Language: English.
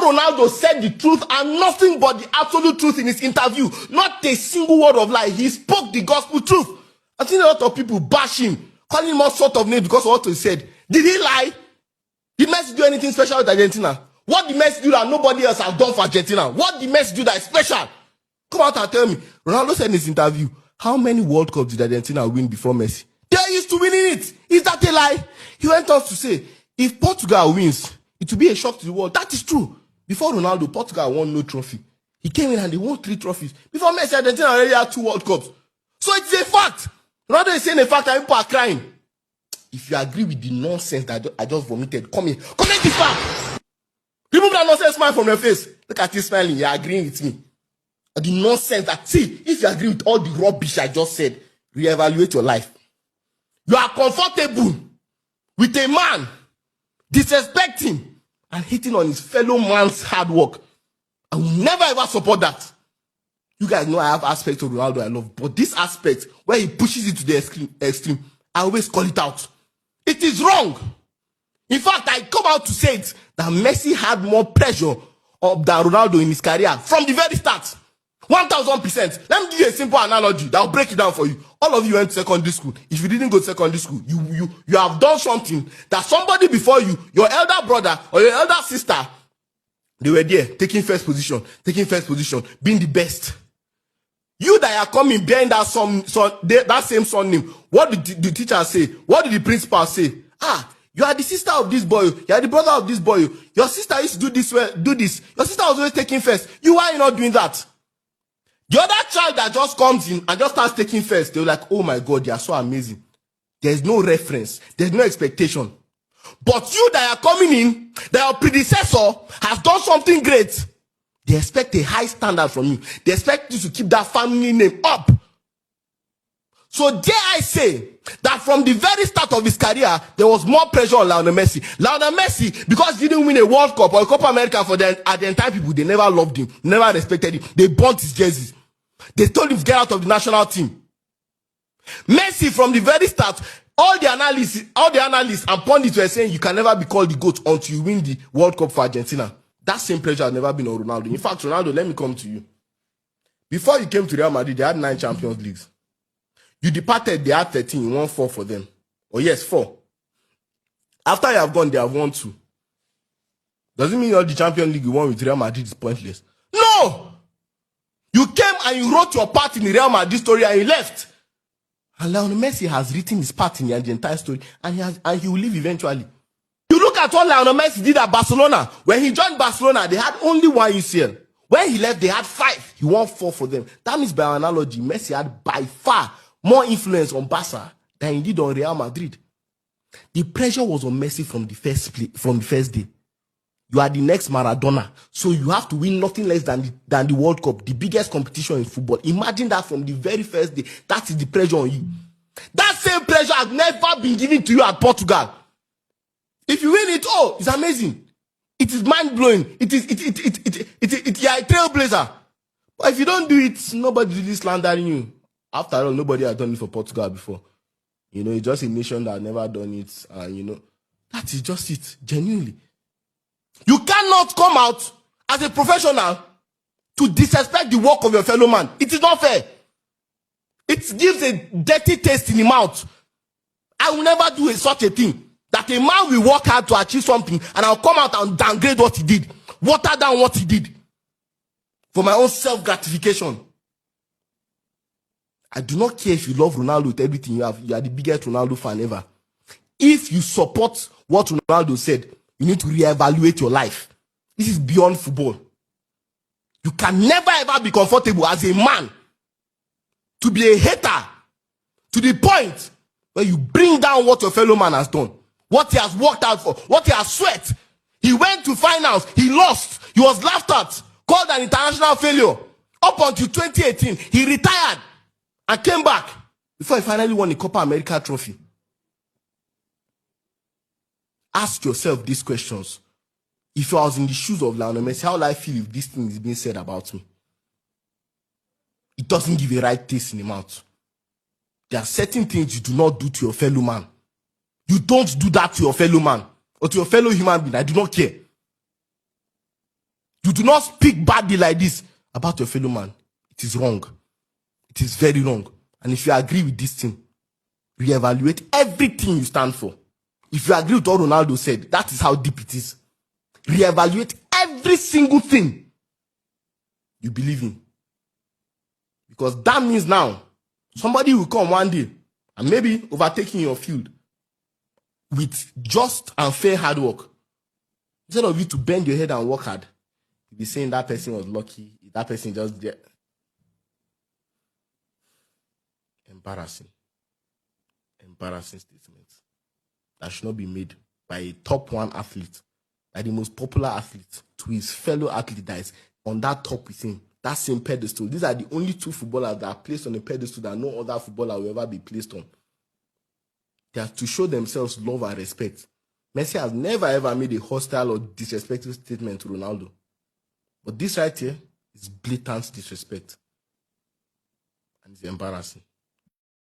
Ronaldo said the truth and nothing but the absolute truth in his interview. Not a single word of lie. He spoke the gospel truth. I've seen a lot of people bash him, calling him all sort of names because of what he said. Did he lie? Did Messi do anything special with Argentina? What did Messi do that nobody else has done for Argentina? What did Messi do that is special? Come out and tell me. Ronaldo said in his interview, how many World Cups did Argentina win before Messi? They are used to winning it. Is that a lie? He went on to say, if Portugal wins, it will be a shock to the world. That is true. Before Ronaldo, Portugal won no trophy. He came in and they won 3 trophies. Before Messi, Argentina already had 2 World Cups. So it's a fact. Ronaldo is saying a fact and people are crying. If you agree with the nonsense that I just vomited, come here. Comment this fact. Remove that nonsense smile from your face. Look at you smiling. You're agreeing with me. The nonsense that, see, if you agree with all the rubbish I just said, reevaluate your life. You are comfortable with a man disrespecting and hitting on his fellow man's hard work. I will never ever support that. You guys know I have aspects of Ronaldo I love, but this aspect where he pushes it to the extreme, I always call it out. It is wrong. In fact, I come out to say it, that Messi had more pressure than Ronaldo in his career from the very start. 1000%. Let me give you a simple analogy that will break it down for you. All of you went to secondary school. If you didn't go to secondary school, you have done something that somebody before you, your elder brother or your elder sister, they were there taking first position, being the best. You that are coming bearing that same son name, what did the teacher say? What did the principal say? You are the sister of this boy. You are the brother of this boy. Your sister used to do this. Your sister was always taking first. Why are you not doing that? The other child that just comes in and just starts taking first, they're like, oh my God, you are so amazing. There's no reference. There's no expectation. But you that are coming in, that your predecessor has done something great, they expect a high standard from you. They expect you to keep that family name up. So dare I say that from the very start of his career, there was more pressure on Lionel Messi. Lionel Messi, because he didn't win a World Cup or a Copa America for the Argentine people, they never loved him, never respected him. They burnt his jerseys. They told him to get out of the national team. Messi, from the very start, all the analysts and pundits were saying you can never be called the GOAT until you win the World Cup for Argentina. That same pressure has never been on Ronaldo. In fact, Ronaldo, let me come to you. Before you came to Real Madrid, they had 9 Champions Leagues. You departed, they had 13, you won 4 for them. Oh yes, 4. After you have gone, they have won 2. Does it mean all the Champions League you won with Real Madrid is pointless? No! You came and you wrote your part in the Real Madrid story and you left. And Lionel Messi has written his part in the Argentine story and he will leave eventually. You look at what Lionel Messi did at Barcelona. When he joined Barcelona, they had only 1 UCL. When he left, they had 5. He won 4 for them. That means by analogy, Messi had by far more influence on Barca than he did on Real Madrid. The pressure was on Messi from the first day. You are the next Maradona, so you have to win nothing less than the World Cup, the biggest competition in football. Imagine that from the very first day. That is the pressure on you. That same pressure has never been given to you at Portugal. If you win it, oh, it's amazing. It is mind-blowing. You are a trailblazer. But if you don't do it, nobody really slandering you. After all, nobody has done it for Portugal before. You know, it's just a nation that has never done it. And, you know, that is just it, genuinely. You cannot come out as a professional to disrespect the work of your fellow man. It is not fair. It gives a dirty taste in the mouth. I will never do such a thing. That a man will work hard to achieve something and I'll come out and downgrade what he did. Water down what he did. For my own self-gratification. I do not care if you love Ronaldo with everything you have. You are the biggest Ronaldo fan ever. If you support what Ronaldo said, you need to reevaluate your life. This is beyond football. You can never ever be comfortable as a man to be a hater to the point where you bring down what your fellow man has done, what he has worked out for, what he has sweat. He went to finals, he lost, he was laughed at, called an international failure. Up until 2018, he retired and came back before he finally won the Copa America trophy. Ask yourself these questions. If I was in the shoes of Lionel Messi, how would I feel if this thing is being said about me? It doesn't give a right taste in the mouth. There are certain things you do not do to your fellow man. You don't do that to your fellow man or to your fellow human being. I do not care. You do not speak badly like this about your fellow man. It is wrong. It is very wrong. And if you agree with this thing, reevaluate everything you stand for. If you agree with what Ronaldo said, that is how deep it is. Reevaluate every single thing you believe in. Because that means now, somebody will come one day and maybe overtaking your field with just and fair hard work. Instead of you to bend your head and work hard, you'll be saying that person was lucky, that person just there. Embarrassing. Embarrassing statements that should not be made by a top one athlete, by the most popular athlete, to his fellow athlete that is on that top with him, that same pedestal. These are the only two footballers that are placed on a pedestal that no other footballer will ever be placed on. They are to show themselves love and respect. Messi has never ever made a hostile or disrespectful statement to Ronaldo. But this right here is blatant disrespect. And it's embarrassing.